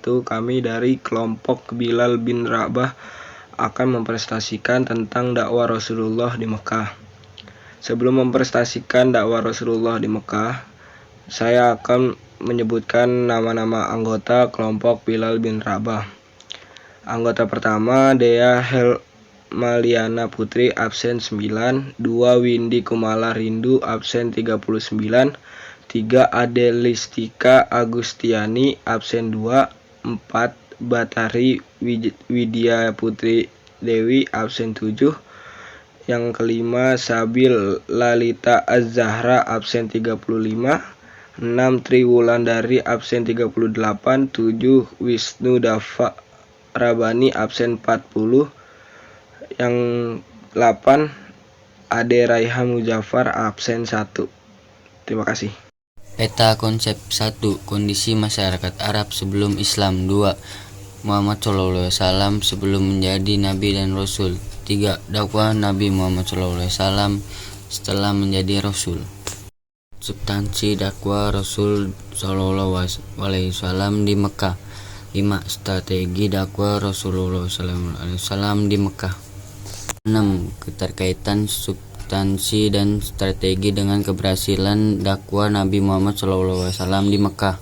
wabarakatuh. Kami dari kelompok Bilal bin Rabah akan mempresentasikan tentang dakwah Rasulullah di Mekah. Sebelum mempresentasikan dakwah Rasulullah di Mekah, saya akan menyebutkan nama-nama anggota kelompok Bilal bin Rabah. Anggota pertama, Dea Helmaliana Putri, absen 9. 2. Windy Kumala Rindu, absen 39. 3. Adelistika Agustiani, absen 2. 4. Batari Widya Putri Dewi, absen 7. Yang kelima, Sabil Lalita Az-Zahra, absen 35. 6. Triwulandari, absen 38. 7. Wisnu Dafa Rabani, absen 40. Yang 8. Ade Raiha Muzaffar, absen 1. Terima kasih. Peta konsep 1. Kondisi masyarakat Arab sebelum Islam. 2. Muhammad SAW sebelum menjadi Nabi dan Rasul. 3. Dakwah Nabi Muhammad SAW setelah menjadi Rasul. Substansi dakwah Rasul SAW di Mekah. 5. Strategi dakwah Rasulullah SAW di Mekah. 6. Keterkaitan substansi dan strategi dengan keberhasilan dakwah Nabi Muhammad SAW di Mekah.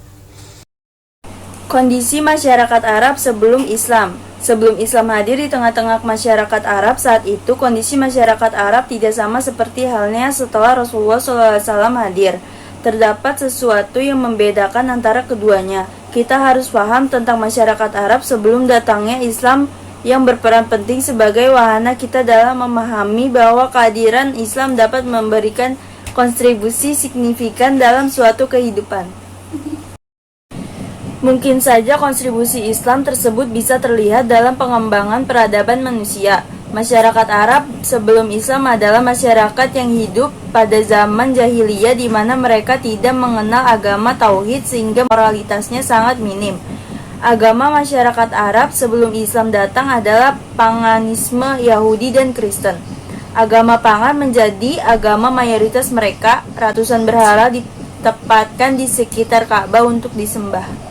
Kondisi masyarakat Arab sebelum Islam. Sebelum Islam hadir di tengah-tengah masyarakat Arab saat itu, kondisi masyarakat Arab tidak sama seperti halnya setelah Rasulullah SAW hadir. Terdapat sesuatu yang membedakan antara keduanya. Kita harus paham tentang masyarakat Arab sebelum datangnya Islam yang berperan penting sebagai wahana kita dalam memahami bahwa kehadiran Islam dapat memberikan kontribusi signifikan dalam suatu kehidupan. Mungkin saja kontribusi Islam tersebut bisa terlihat dalam pengembangan peradaban manusia. Masyarakat Arab sebelum Islam adalah masyarakat yang hidup pada zaman jahiliyah di mana mereka tidak mengenal agama tauhid sehingga moralitasnya sangat minim. Agama masyarakat Arab sebelum Islam datang adalah paganisme Yahudi dan Kristen. Agama pangan menjadi agama mayoritas mereka. Ratusan berhala ditempatkan di sekitar Ka'bah untuk disembah.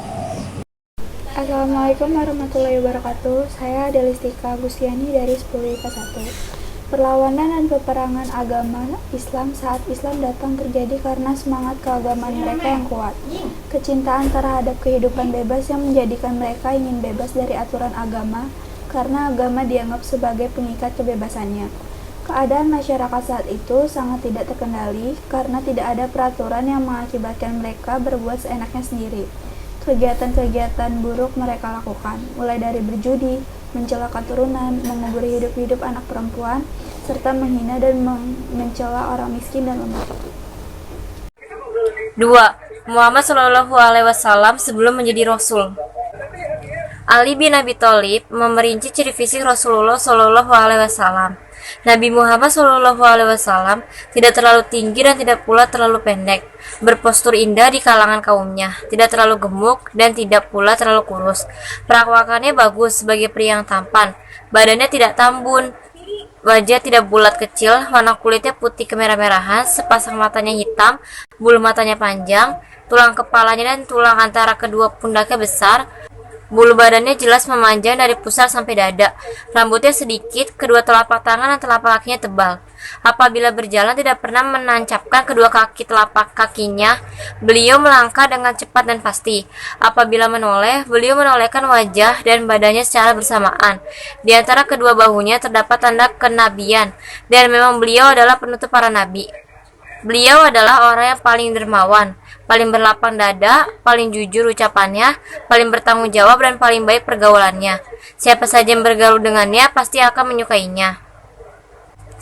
Assalamualaikum warahmatullahi wabarakatuh. Saya Adelistika Agustiani dari 10 IPA 1. Perlawanan dan peperangan agama Islam saat Islam datang terjadi karena semangat keagamaan mereka yang kuat. Kecintaan terhadap kehidupan bebas yang menjadikan mereka ingin bebas dari aturan agama karena agama dianggap sebagai pengikat kebebasannya. Keadaan masyarakat saat itu sangat tidak terkendali karena tidak ada peraturan yang mengakibatkan mereka berbuat seenaknya sendiri. Kegiatan-kegiatan buruk mereka lakukan, mulai dari berjudi, mencela keturunan, menguburi hidup-hidup anak perempuan, serta menghina dan mencela orang miskin dan lemah. 2. Muhammad SAW sebelum menjadi Rasul. Ali bin Abi Thalib memerinci ciri fisik Rasulullah SAW. Nabi Muhammad SAW tidak terlalu tinggi dan tidak pula terlalu pendek, berpostur indah di kalangan kaumnya, tidak terlalu gemuk dan tidak pula terlalu kurus. Perawakannya bagus sebagai pria yang tampan, badannya tidak tambun, wajah tidak bulat kecil, warna kulitnya putih kemerah-merahan, sepasang matanya hitam, bulu matanya panjang, tulang kepalanya dan tulang antara kedua pundaknya besar. Bulu badannya jelas memanjang dari pusar sampai dada. Rambutnya sedikit, kedua telapak tangan dan telapak kakinya tebal. Apabila berjalan tidak pernah menancapkan kedua kaki telapak kakinya. Beliau melangkah dengan cepat dan pasti. Apabila menoleh, beliau menolehkan wajah dan badannya secara bersamaan. Di antara kedua bahunya terdapat tanda kenabian, dan memang beliau adalah penutup para nabi. Beliau adalah orang yang paling dermawan, paling berlapang dada, paling jujur ucapannya, paling bertanggung jawab dan paling baik pergaulannya. Siapa saja yang bergaul dengannya pasti akan menyukainya.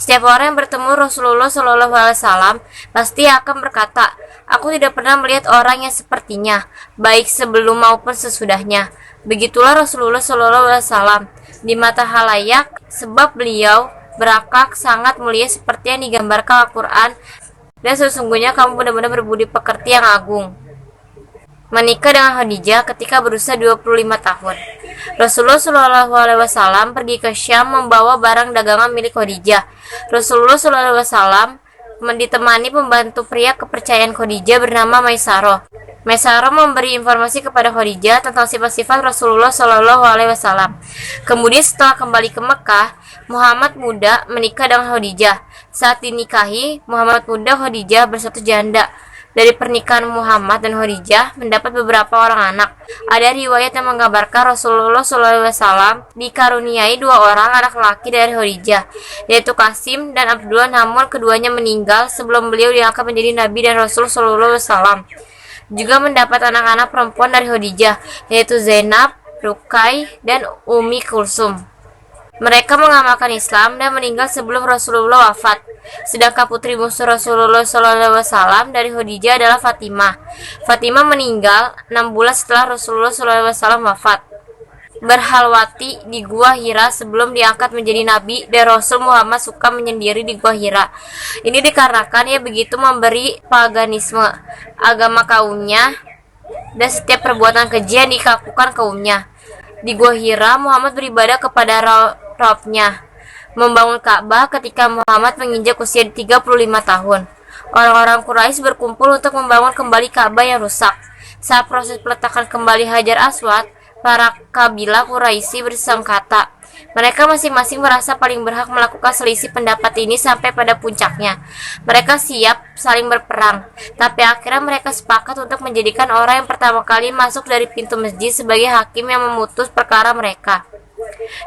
Setiap orang yang bertemu Rasulullah SAW pasti akan berkata, "Aku tidak pernah melihat orang yang sepertinya, baik sebelum maupun sesudahnya." Begitulah Rasulullah SAW di mata halayak, sebab beliau berakhlak sangat mulia seperti yang digambarkan Al-Quran. Dan sesungguhnya kamu benar-benar berbudi pekerti yang agung. Menikah dengan Khadijah ketika berusia 25 tahun. Rasulullah SAW pergi ke Syam membawa barang dagangan milik Khadijah. Rasulullah SAW ditemani pembantu pria kepercayaan Khadijah bernama Maisarah. Maisarah memberi informasi kepada Khadijah tentang sifat-sifat Rasulullah Shallallahu Alaihi Wasallam. Kemudian setelah kembali ke Mekah, Muhammad muda menikah dengan Khadijah. Saat dinikahi, Muhammad muda Khadijah bersatu janda. Dari pernikahan Muhammad dan Khadijah mendapat beberapa orang anak. Ada riwayat yang menggambarkan Rasulullah SAW dikaruniai 2 orang anak laki dari Khadijah, yaitu Qasim dan Abdullah, namun keduanya meninggal sebelum beliau diangkat menjadi Nabi dan Rasul SAW. Juga mendapat anak-anak perempuan dari Khadijah, yaitu Zainab, Ruqai, dan Ummi Kulsum. Mereka mengamalkan Islam dan meninggal sebelum Rasulullah wafat. Sedangkan putri bungsu Rasulullah SAW dari Khadijah adalah Fatimah. Fatimah meninggal 6 bulan setelah Rasulullah SAW wafat. Berhalwati di Gua Hira sebelum diangkat menjadi Nabi, dan Rasul Muhammad suka menyendiri di Gua Hira. Ini dikarenakan ia begitu memberi paganisme agama kaumnya dan setiap perbuatan keji yang dilakukan kaumnya. Di Gua Hira, Muhammad beribadah kepada Rabbnya, membangun Ka'bah ketika Muhammad menginjak usia 35 tahun. Orang-orang Quraisy berkumpul untuk membangun kembali Ka'bah yang rusak. Saat proses peletakan kembali Hajar Aswad, para kabilah Quraisy bersengkata. Mereka masing-masing merasa paling berhak melakukan selisih pendapat ini sampai pada puncaknya. Mereka siap saling berperang, tapi akhirnya mereka sepakat untuk menjadikan orang yang pertama kali masuk dari pintu masjid sebagai hakim yang memutus perkara mereka.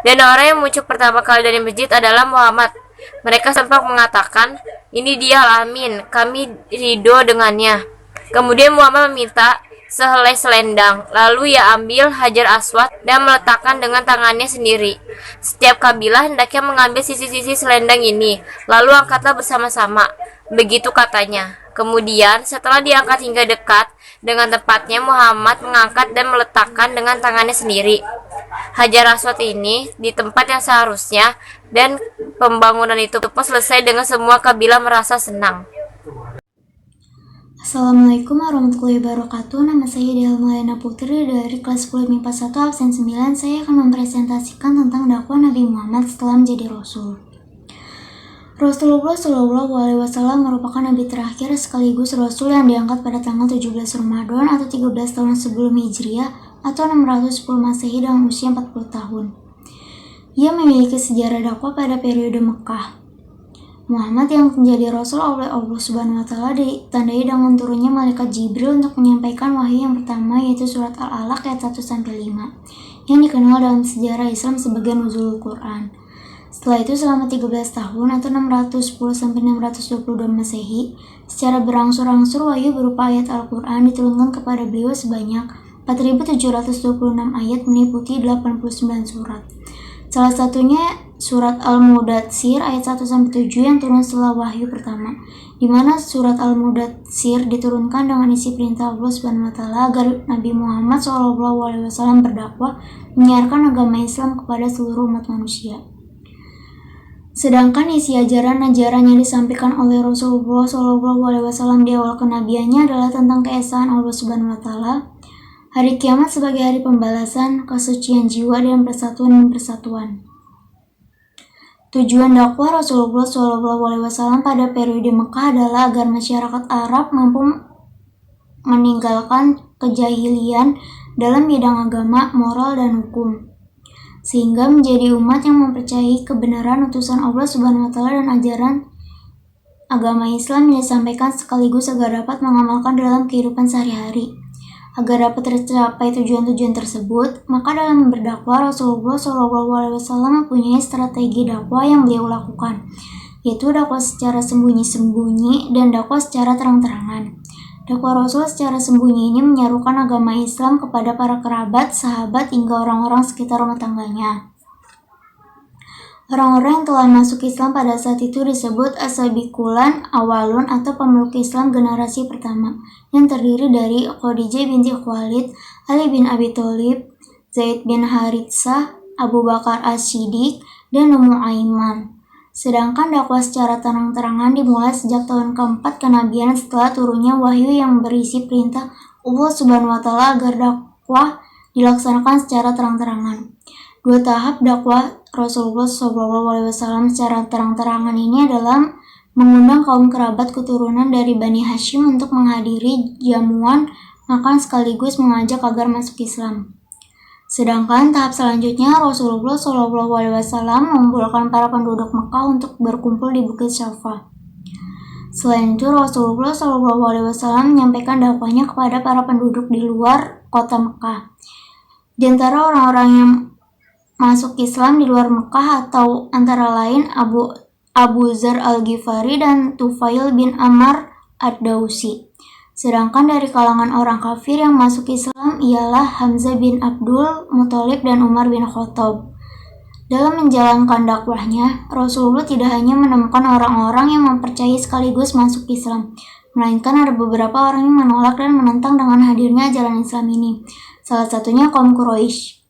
Dan orang yang muncul pertama kali dari masjid adalah Muhammad. Mereka sempat mengatakan, "Ini dia Al-Amin, kami ridho dengannya." Kemudian Muhammad meminta sehelai selendang, lalu ia ambil Hajar Aswad dan meletakkan dengan tangannya sendiri. Setiap kabilah hendaknya mengambil sisi-sisi selendang ini, lalu angkatlah bersama-sama. Begitu katanya. Kemudian setelah diangkat hingga dekat dengan tempatnya, Muhammad mengangkat dan meletakkan dengan tangannya sendiri Hajar Aswad ini di tempat yang seharusnya, dan pembangunan itu pun selesai dengan semua kabilah merasa senang. Assalamualaikum warahmatullahi wabarakatuh. Nama saya Delmayana Putri dari kelas 10 MIPA 1 absen 9. Saya akan mempresentasikan tentang dakwah Nabi Muhammad setelah menjadi Rasul. Rasulullah SAW merupakan Nabi terakhir sekaligus Rasul yang diangkat pada tanggal 17 Ramadan atau 13 tahun sebelum Hijriah atau 610 Masehi dengan usia 40 tahun. Ia memiliki sejarah dakwah pada periode Mekah. Muhammad yang menjadi Rasul oleh Allah Subhanahu wa Ta'ala ditandai dengan turunnya malaikat Jibril untuk menyampaikan wahyu yang pertama, yaitu surat Al-Alaq ayat 1-5 yang dikenal dalam sejarah Islam sebagai Nuzulul Quran. Setelah itu selama 13 tahun atau 610-622 Masehi, secara berangsur-angsur wahyu berupa ayat Al-Quran diturunkan kepada beliau sebanyak 4.726 ayat meliputi 89 surat. Salah satunya surat Al-Mudatsir ayat 1-7 yang turun setelah wahyu pertama, di mana surat Al-Mudatsir diturunkan dengan isi perintah Allah Subhanahu wa Ta'ala agar Nabi Muhammad SAW berdakwah menyiarkan agama Islam kepada seluruh umat manusia. Sedangkan isi ajaran-ajaran yang disampaikan oleh Rasulullah SAW di awal kenabiannya adalah tentang keesaan Allah Subhanahu wa Ta'ala, hari kiamat sebagai hari pembalasan, kesucian jiwa, dan persatuan. Tujuan dakwah Rasulullah SAW pada periode Mekah adalah agar masyarakat Arab mampu meninggalkan kejahilian dalam bidang agama, moral, dan hukum, sehingga menjadi umat yang mempercayai kebenaran utusan Allah Subhanahu wa Ta'ala dan ajaran agama Islam yang disampaikan, sekaligus agar dapat mengamalkan dalam kehidupan sehari-hari. Agar dapat tercapai tujuan-tujuan tersebut, maka dalam berdakwah Rasulullah SAW mempunyai strategi dakwah yang beliau lakukan, yaitu dakwah secara sembunyi-sembunyi dan dakwah secara terang-terangan. Dakwah Rasul secara sembunyi ini menyerukan agama Islam kepada para kerabat, sahabat, hingga orang-orang sekitar rumah tangganya. Orang-orang yang telah masuk Islam pada saat itu disebut as-sabiqun awalun atau pemeluk Islam generasi pertama, yang terdiri dari Khadijah binti Khuwailid, Ali bin Abi Thalib, Zaid bin Haritsah, Abu Bakar As-Siddiq, dan Ummu Aiman. Sedangkan dakwah secara terang-terangan dimulai sejak tahun keempat kenabian setelah turunnya wahyu yang berisi perintah Allah Subhanahu wa Ta'ala agar dakwah dilaksanakan secara terang-terangan. 2 tahap dakwah Rasulullah SAW secara terang-terangan ini adalah mengundang kaum kerabat keturunan dari Bani Hashim untuk menghadiri jamuan maka sekaligus mengajak agar masuk Islam. Sedangkan tahap selanjutnya Rasulullah SAW mengumpulkan para penduduk Mekah untuk berkumpul di Bukit Syafa. Selain itu Rasulullah SAW menyampaikan dakwahnya kepada para penduduk di luar kota Mekah. Di antara orang-orang yang masuk Islam di luar Mekah atau antara lain Abu Dzar Al-Ghifari dan Tufail bin Amr Ad-Dausi. Sedangkan dari kalangan orang kafir yang masuk Islam ialah Hamzah bin Abdul Muthalib dan Umar bin Khattab. Dalam menjalankan dakwahnya, Rasulullah tidak hanya menemukan orang-orang yang mempercayai sekaligus masuk Islam, melainkan ada beberapa orang yang menolak dan menentang dengan hadirnya ajaran Islam ini. Salah satunya kaum Quraisy.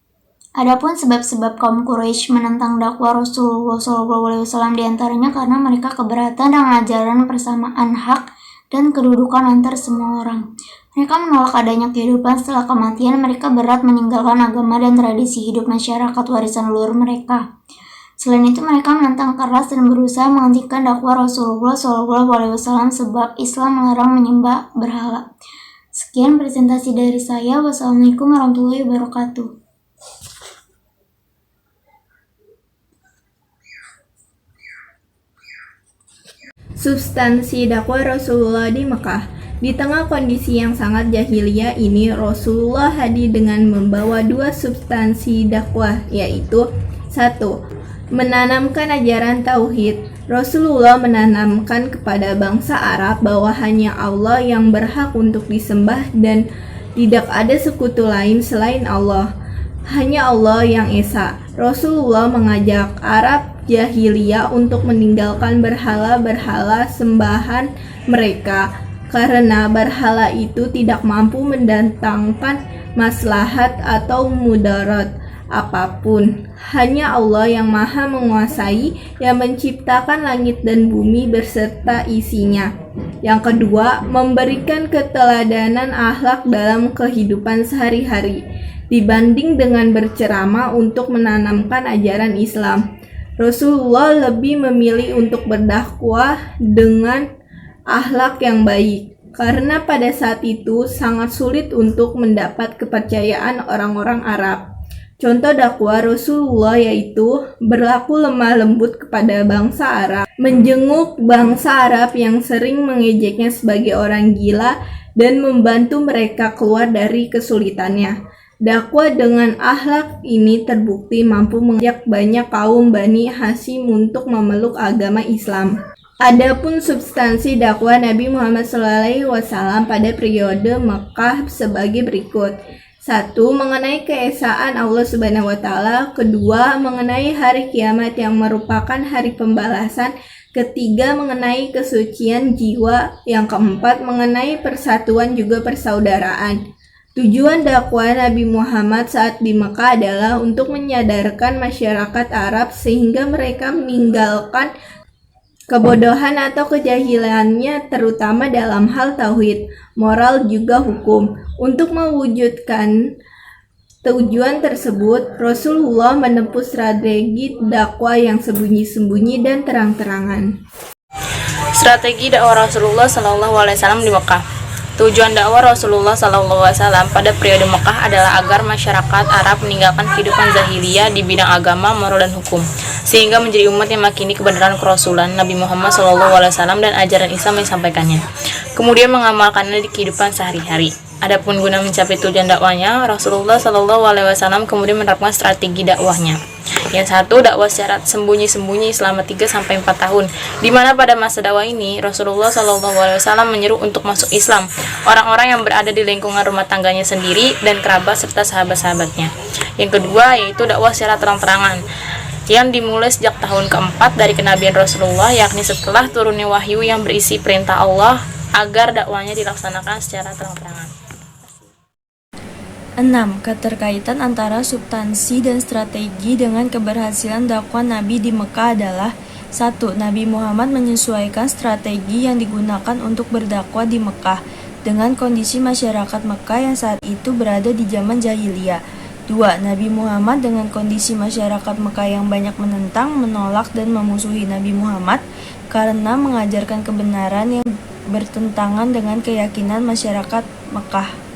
Adapun sebab-sebab kaum Quraisy menentang dakwah Rasulullah SAW diantaranya karena mereka keberatan dengan ajaran persamaan hak dan kedudukan antar semua orang. Mereka menolak adanya kehidupan setelah kematian. Mereka berat meninggalkan agama dan tradisi hidup masyarakat warisan leluhur mereka. Selain itu, mereka menentang keras dan berusaha menghentikan dakwah Rasulullah SAW sebab Islam melarang menyembah berhala. Sekian presentasi dari saya. Wassalamualaikum warahmatullahi wabarakatuh. Substansi dakwah Rasulullah di Mekah. Di tengah kondisi yang sangat jahiliyah ini, Rasulullah hadir dengan membawa dua substansi dakwah, yaitu 1. Menanamkan ajaran tauhid. Rasulullah menanamkan kepada bangsa Arab bahwa hanya Allah yang berhak untuk disembah dan tidak ada sekutu lain selain Allah. Hanya Allah yang esa. Rasulullah mengajak Arab jahiliyah untuk meninggalkan berhala-berhala sembahan mereka karena berhala itu tidak mampu mendatangkan maslahat atau mudarat apapun. Hanya Allah yang maha menguasai yang menciptakan langit dan bumi beserta isinya. Yang kedua, memberikan keteladanan akhlak dalam kehidupan sehari-hari dibanding dengan berceramah untuk menanamkan ajaran Islam. Rasulullah lebih memilih untuk berdakwah dengan akhlak yang baik, karena pada saat itu sangat sulit untuk mendapat kepercayaan orang-orang Arab. Contoh dakwah Rasulullah yaitu berlaku lemah lembut kepada bangsa Arab, menjenguk bangsa Arab yang sering mengejeknya sebagai orang gila dan membantu mereka keluar dari kesulitannya. Dakwah dengan akhlak ini terbukti mampu mengajak banyak kaum Bani Hasyim untuk memeluk agama Islam. Adapun substansi dakwah Nabi Muhammad SAW pada periode Mekah sebagai berikut. 1. Mengenai keesaan Allah Subhanahu wa Ta'ala. 2. Mengenai hari kiamat yang merupakan hari pembalasan. 3. Mengenai kesucian jiwa. Yang 4. Mengenai persatuan juga persaudaraan. Tujuan dakwah Nabi Muhammad saat di Mekah adalah untuk menyadarkan masyarakat Arab sehingga mereka meninggalkan kebodohan atau kejahilannya terutama dalam hal tauhid, moral juga hukum. Untuk mewujudkan tujuan tersebut, Rasulullah menempuh strategi dakwah yang sembunyi-sembunyi dan terang-terangan. Strategi dakwah Rasulullah SAW di Mekah. Tujuan dakwah Rasulullah SAW pada periode Mekah adalah agar masyarakat Arab meninggalkan kehidupan zahiliyah di bidang agama, moral, dan hukum, sehingga menjadi umat yang meyakini kebenaran kerasulan Nabi Muhammad SAW dan ajaran Islam yang disampaikannya, kemudian mengamalkannya di kehidupan sehari-hari. Adapun guna mencapai tujuan dakwahnya, Rasulullah SAW kemudian menerapkan strategi dakwahnya. Yang 1, dakwah secara sembunyi-sembunyi selama 3-4 tahun, di mana pada masa dakwah ini Rasulullah SAW menyeru untuk masuk Islam orang-orang yang berada di lingkungan rumah tangganya sendiri dan kerabat serta sahabat-sahabatnya. Yang kedua yaitu dakwah secara terang-terangan, yang dimulai sejak tahun keempat dari kenabian Rasulullah, yakni setelah turunnya wahyu yang berisi perintah Allah agar dakwahnya dilaksanakan secara terang-terangan. 6. Keterkaitan antara substansi dan strategi dengan keberhasilan dakwah Nabi di Mekah adalah 1. Nabi Muhammad menyesuaikan strategi yang digunakan untuk berdakwah di Mekah dengan kondisi masyarakat Mekah yang saat itu berada di zaman jahiliyah. 2. Nabi Muhammad dengan kondisi masyarakat Mekah yang banyak menentang, menolak, dan memusuhi Nabi Muhammad karena mengajarkan kebenaran yang bertentangan dengan keyakinan masyarakat Mekah.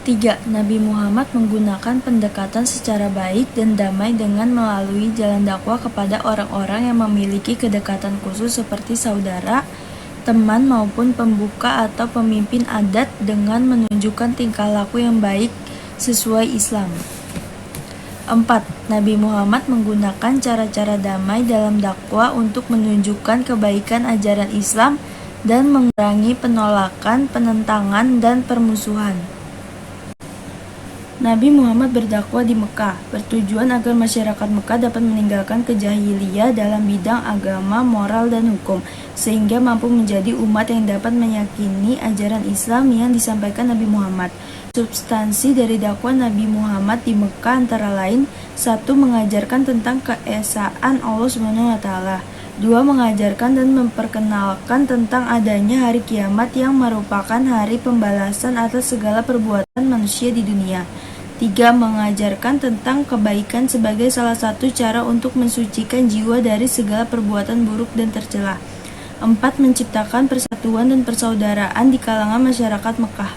3. Nabi Muhammad menggunakan pendekatan secara baik dan damai dengan melalui jalan dakwah kepada orang-orang yang memiliki kedekatan khusus seperti saudara, teman maupun pembuka atau pemimpin adat dengan menunjukkan tingkah laku yang baik sesuai Islam. 4. Nabi Muhammad menggunakan cara-cara damai dalam dakwah untuk menunjukkan kebaikan ajaran Islam dan mengurangi penolakan, penentangan, dan permusuhan. Nabi Muhammad berdakwah di Mekah, bertujuan agar masyarakat Mekah dapat meninggalkan kejahiliyah dalam bidang agama, moral, dan hukum, sehingga mampu menjadi umat yang dapat meyakini ajaran Islam yang disampaikan Nabi Muhammad. Substansi dari dakwah Nabi Muhammad di Mekah antara lain: 1. Mengajarkan tentang keesaan Allah SWT. 2. Mengajarkan dan memperkenalkan tentang adanya hari kiamat yang merupakan hari pembalasan atas segala perbuatan manusia di dunia. 3. Mengajarkan tentang kebaikan sebagai salah satu cara untuk mensucikan jiwa dari segala perbuatan buruk dan tercela. 4. Menciptakan persatuan dan persaudaraan di kalangan masyarakat Mekah.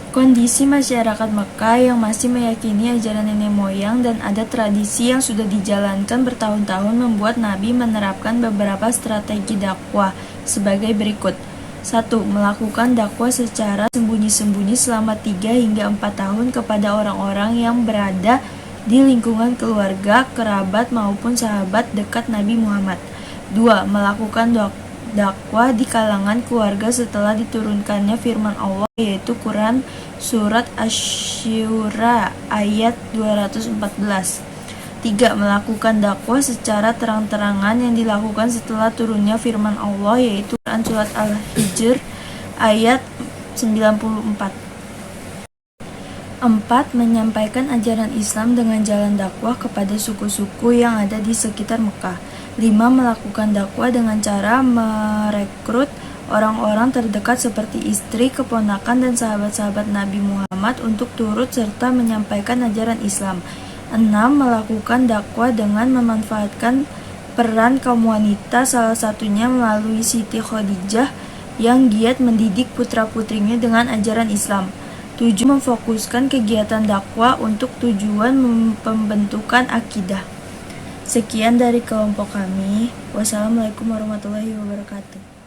Kondisi masyarakat Mekah yang masih meyakini ajaran nenek moyang dan adat tradisi yang sudah dijalankan bertahun-tahun membuat Nabi menerapkan beberapa strategi dakwah sebagai berikut. 1. Melakukan dakwah secara sembunyi-sembunyi selama 3 hingga 4 tahun kepada orang-orang yang berada di lingkungan keluarga, kerabat, maupun sahabat dekat Nabi Muhammad. 2. Melakukan dakwah di kalangan keluarga setelah diturunkannya firman Allah, yaitu Quran Surat Asy-Syura ayat 214. 3. Melakukan dakwah secara terang-terangan yang dilakukan setelah turunnya firman Allah, yaitu Quran Surat Al-Hijr ayat 94. 4. Menyampaikan ajaran Islam dengan jalan dakwah kepada suku-suku yang ada di sekitar Mekah. 5. Melakukan dakwah dengan cara merekrut orang-orang terdekat seperti istri, keponakan, dan sahabat-sahabat Nabi Muhammad untuk turut serta menyampaikan ajaran Islam. 6. Melakukan dakwah dengan memanfaatkan peran kaum wanita, salah satunya melalui Siti Khadijah yang giat mendidik putra-putrinya dengan ajaran Islam. 7. Memfokuskan kegiatan dakwah untuk tujuan pembentukan akidah. Sekian dari kelompok kami. Wassalamualaikum warahmatullahi wabarakatuh.